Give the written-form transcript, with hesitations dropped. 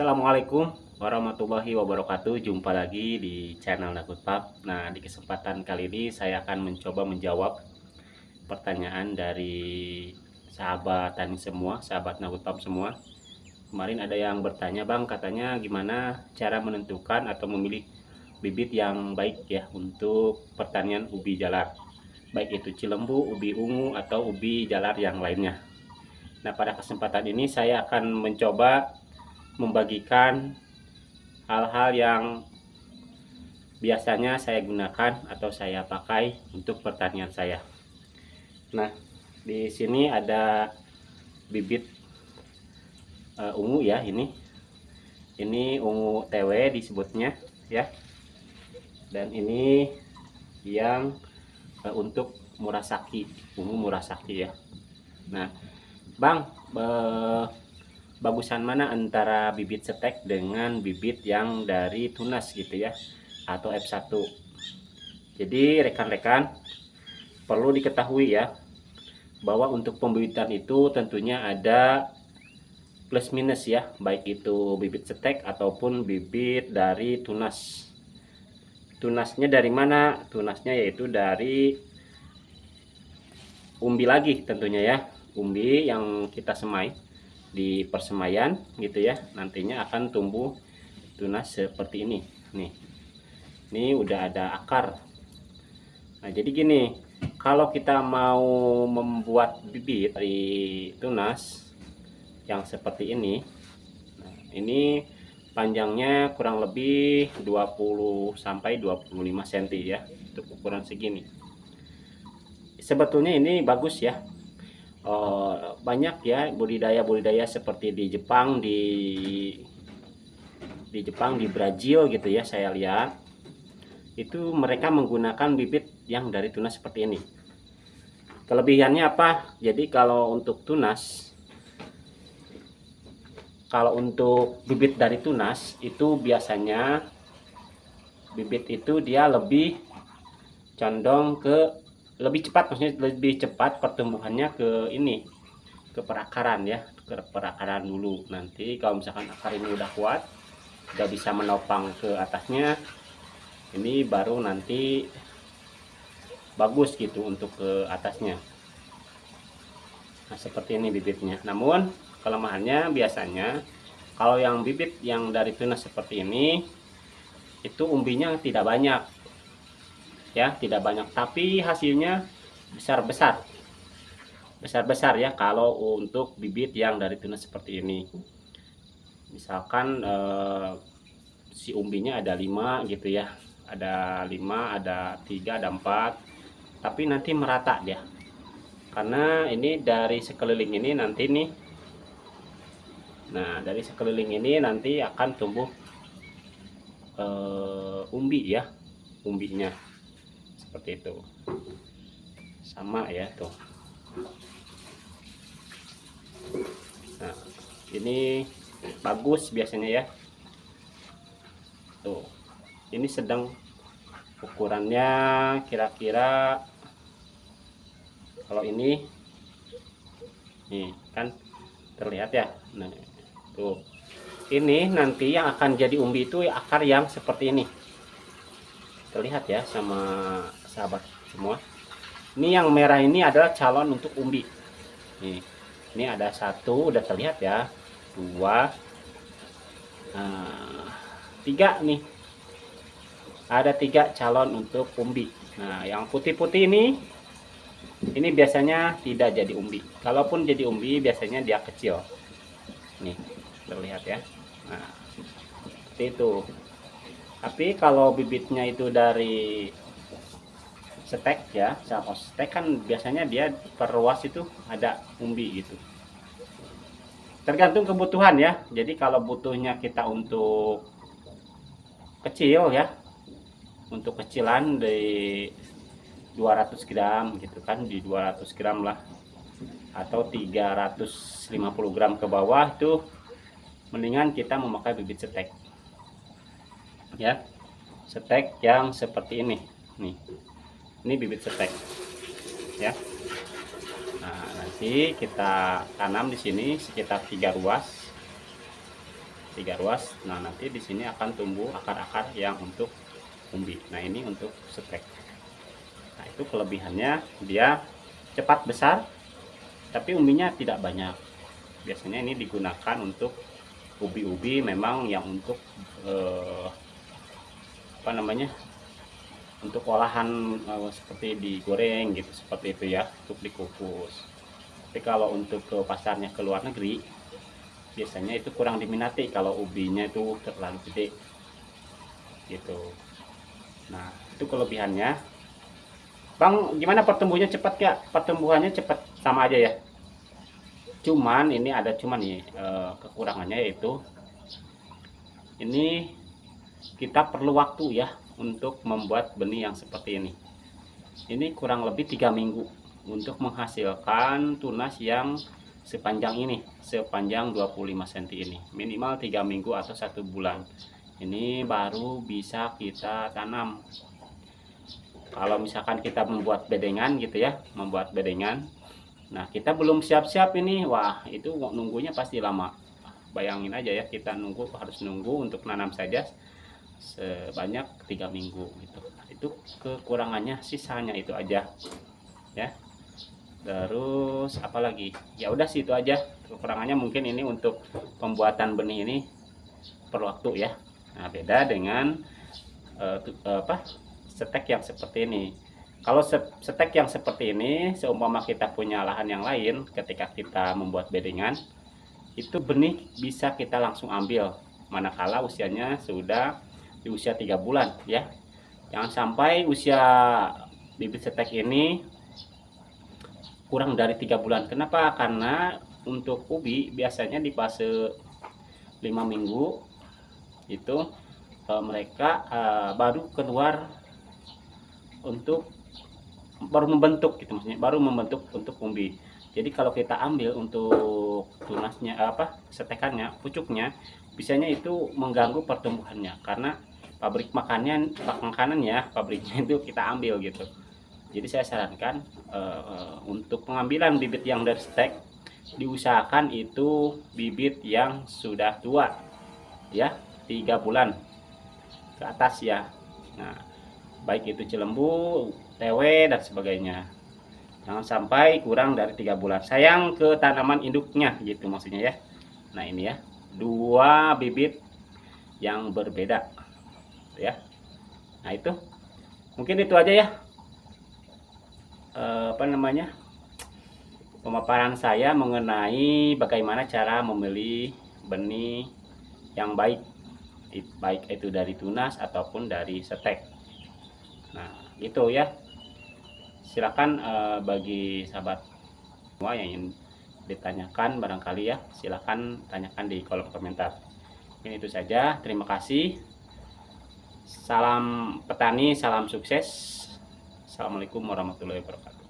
Assalamualaikum warahmatullahi wabarakatuh. Jumpa lagi di channel Nakutpap. Nah, di kesempatan kali ini saya akan mencoba menjawab pertanyaan dari sahabat tani semua, sahabat Nakutpap semua. Kemarin ada yang bertanya, Bang, katanya gimana cara menentukan atau memilih bibit yang baik ya untuk pertanian ubi jalar. Baik itu cilembu, ubi ungu, atau ubi jalar yang lainnya. Nah, pada kesempatan ini saya akan mencoba membagikan hal-hal yang biasanya saya gunakan atau saya pakai untuk pertanian saya. Nah, di sini ada bibit ungu ya, ini ungu TW disebutnya ya. Dan ini yang untuk Murasaki, ungu Murasaki ya. Nah, Bang, bagusan mana antara bibit setek dengan bibit yang dari tunas gitu ya, atau F1. Jadi rekan-rekan perlu diketahui ya, bahwa untuk pembibitan itu tentunya ada plus minus ya, baik itu bibit setek ataupun bibit dari tunas. Tunasnya dari mana? Tunasnya yaitu dari umbi lagi tentunya ya, umbi yang kita semai di persemaian gitu ya, nantinya akan tumbuh tunas seperti ini nih. Ini udah ada akar. Nah, jadi gini, kalau kita mau membuat bibit dari tunas yang seperti ini, nah, ini panjangnya kurang lebih 20 sampai 25 cm ya, untuk ukuran segini. Sebetulnya ini bagus ya. Banyak ya budidaya seperti di Jepang, di Jepang, di Brazil gitu ya, saya lihat itu mereka menggunakan bibit yang dari tunas seperti ini. Kelebihannya apa? Jadi kalau untuk bibit dari tunas itu biasanya bibit itu dia lebih condong ke lebih cepat, maksudnya lebih cepat pertumbuhannya ke ini, ke perakaran ya, ke perakaran dulu. Nanti kalau misalkan akar ini udah kuat, udah bisa menopang ke atasnya, ini baru nanti bagus gitu untuk ke atasnya. Nah, seperti ini bibitnya. Namun kelemahannya biasanya kalau yang bibit yang dari tunas seperti ini itu umbinya tidak banyak ya, tidak banyak, tapi hasilnya besar-besar ya kalau untuk bibit yang dari tunas seperti ini. Misalkan si umbinya ada 5 gitu ya, ada 5, ada 3, ada 4, tapi nanti merata dia, karena ini dari sekeliling ini nanti nih, nah dari sekeliling ini nanti akan tumbuh umbi ya, umbinya seperti itu. Sama ya tuh. Nah, ini bagus biasanya ya. Tuh. Ini sedang, ukurannya kira-kira kalau ini nih kan terlihat ya. Nah, tuh. Ini nanti yang akan jadi umbi itu akar yang seperti ini. Terlihat ya sama sahabat semua. Ini yang merah ini adalah calon untuk umbi. Nih, ini ada 1, udah terlihat ya. 2, 3 nih. Ada 3 calon untuk umbi. Nah, yang putih-putih ini biasanya tidak jadi umbi. Kalaupun jadi umbi biasanya dia kecil. Nih, terlihat ya. Nah, seperti itu. Tapi kalau bibitnya itu dari setek ya, kalau setek kan biasanya dia perluas itu ada umbi gitu. Tergantung kebutuhan ya. Jadi kalau butuhnya kita untuk kecil ya, untuk kecilan di 200 gram gitu kan, di 200 gram lah, atau 350 gram ke bawah, itu mendingan kita memakai bibit setek ya, setek yang seperti ini nih. Ini bibit setek ya. Nah, nanti kita tanam di sini sekitar 3 ruas. 3 ruas. Nah, nanti di sini akan tumbuh akar-akar yang untuk umbi. Nah, ini untuk stek. Nah, itu kelebihannya, dia cepat besar tapi umbinya tidak banyak. Biasanya ini digunakan untuk ubi-ubi memang yang untuk apa namanya, untuk olahan seperti digoreng gitu, seperti itu ya, untuk dikukus. Tapi kalau untuk ke pasarnya ke luar negeri, biasanya itu kurang diminati kalau ubinya itu terlalu gede gitu. Nah, itu kelebihannya. Bang, gimana pertumbuhannya cepat ya? Pertumbuhannya cepat sama aja ya. Cuman ini ada nih kekurangannya, yaitu ini kita perlu waktu ya untuk membuat benih yang seperti ini. Ini kurang lebih 3 minggu untuk menghasilkan tunas yang sepanjang ini, sepanjang 25 cm ini. Minimal 3 minggu atau 1 bulan. Ini baru bisa kita tanam. Kalau misalkan kita membuat bedengan gitu ya, membuat bedengan, nah kita belum siap-siap ini, wah itu nunggunya pasti lama. Bayangin aja ya, kita harus nunggu untuk nanam saja sebanyak 3 minggu gitu. Itu kekurangannya, sisanya itu aja ya. Terus apalagi, ya udah sih itu aja kekurangannya. Mungkin ini untuk pembuatan benih ini perlu waktu ya. Nah, beda dengan stek yang seperti ini. Kalau stek yang seperti ini, seumpama kita punya lahan yang lain, ketika kita membuat bedengan, itu benih bisa kita langsung ambil manakala usianya sudah di usia 3 bulan ya. Jangan sampai usia bibit stek ini kurang dari 3 bulan. Kenapa? Karena untuk ubi biasanya di fase 5 minggu itu mereka baru keluar untuk baru membentuk gitu, maksudnya baru membentuk untuk umbi. Jadi kalau kita ambil untuk tunasnya setekannya, pucuknya, biasanya itu mengganggu pertumbuhannya karena makanannya pabriknya itu kita ambil gitu. Jadi saya sarankan untuk pengambilan bibit yang dari stek, diusahakan itu bibit yang sudah tua ya, 3 bulan ke atas ya. Nah, baik itu Cilembu, tewe dan sebagainya. Jangan sampai kurang dari 3 bulan. Sayang ke tanaman induknya gitu maksudnya ya. Nah, ini ya, 2 bibit yang berbeda ya. Nah, itu mungkin itu aja ya. Pemaparan saya mengenai bagaimana cara memilih benih yang baik itu dari tunas ataupun dari stek. Nah, itu ya. Silakan bagi sahabat semua yang ingin ditanyakan barangkali ya, silakan tanyakan di kolom komentar. Ini itu saja. Terima kasih. Salam petani, salam sukses. Assalamualaikum warahmatullahi wabarakatuh.